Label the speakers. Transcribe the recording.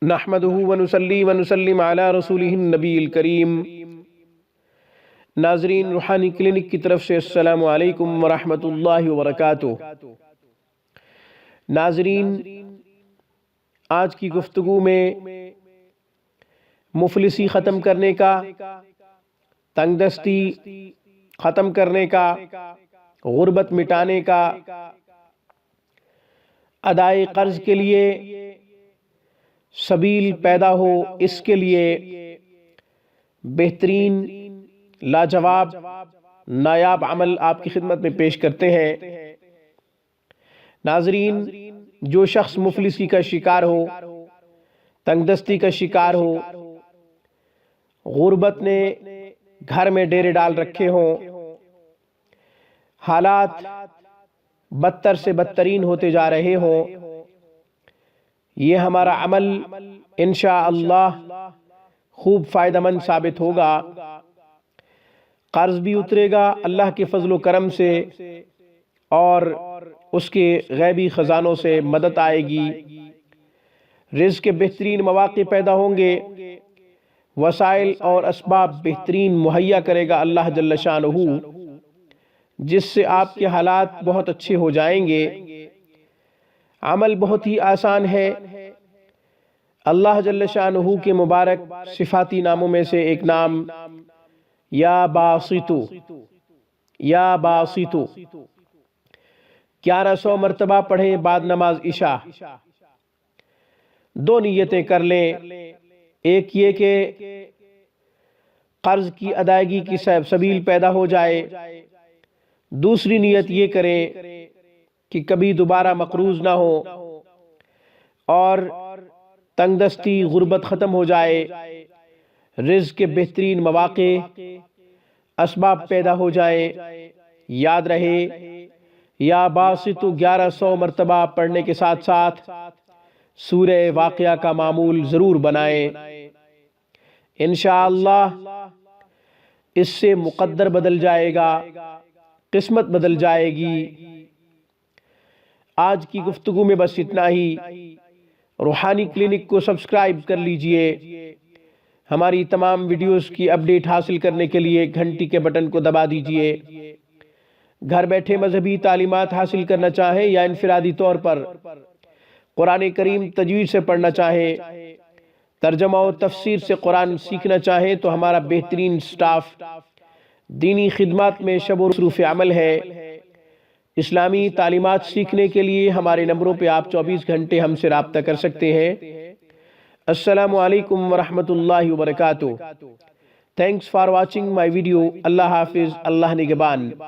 Speaker 1: نحمدہ ونصلی ونسلم علی رسولہ النبی الکریم۔ ناظرین، روحانی کلینک کی طرف سے السلام علیکم ورحمۃ اللہ وبرکاتہ۔ ناظرین، آج کی گفتگو میں مفلسی ختم کرنے کا، تنگ دستی ختم کرنے کا، غربت مٹانے کا، ادائے قرض کے لیے سبیل پیدا ہو، اس کے لیے بہترین لاجواب نایاب عمل آپ کی خدمت میں پیش کرتے ہیں۔ ناظرین، جو شخص مفلسی کا شکار ہو، تنگ دستی کا شکار ہو، غربت نے گھر میں ڈیرے ڈال رکھے ہوں، حالات بدتر سے بدترین ہوتے جا رہے ہوں، یہ ہمارا عمل انشاءاللہ خوب فائدہ مند ثابت ہوگا۔ قرض بھی اترے گا اللہ کے فضل و کرم سے، اور اس کے غیبی خزانوں سے مدد آئے گی، رزق کے بہترین مواقع پیدا ہوں گے، وسائل اور اسباب بہترین مہیا کرے گا اللہ جل شانہ، جس سے آپ کے حالات بہت اچھے ہو جائیں گے۔ عمل بہت ہی آسان ہے۔ اللہ جل شانہ کے مبارک صفاتی ناموں میں سے ایک نام یا باسطو، یا باسطو 1100 مرتبہ پڑھیں بعد نماز عشاء۔ دو نیتیں کر لیں، ایک یہ کہ قرض کی ادائیگی کی سبیل پیدا ہو جائے، دوسری نیت یہ کریں کہ کبھی دوبارہ مقروض نہ ہو، اور تنگ دستی غربت ختم ہو جائے، رزق کے بہترین مواقع اسباب پیدا ہو جائیں۔ یاد رہے، یا باسطو 1100 مرتبہ پڑھنے کے ساتھ ساتھ سورہ واقعہ کا معمول ضرور بنائیں۔ انشاءاللہ اس سے مقدر بدل جائے گا، قسمت بدل جائے گی۔ آج کی گفتگو میں بس اتنا ہی۔ روحانی کلینک کو سبسکرائب کر لیجئے۔ ہماری تمام ویڈیوز کی اپڈیٹ حاصل کرنے کے لیے گھنٹی کے بٹن کو دبا دیجئے۔ گھر بیٹھے مذہبی تعلیمات حاصل کرنا چاہیں یا انفرادی طور پر قرآن کریم تجوید سے پڑھنا چاہیں، ترجمہ و تفسیر سے قرآن سیکھنا چاہیں، تو ہمارا بہترین سٹاف دینی خدمات میں شب و مصروف عمل ہے۔ اسلامی تعلیمات سیکھنے کے لیے ہمارے نمبروں پہ آپ 24 گھنٹے ہم سے رابطہ کر سکتے ہیں۔ السلام علیکم ورحمۃ اللہ وبرکاتہ۔ Thanks for watching my video. اللہ حافظ، اللہ نگہبان۔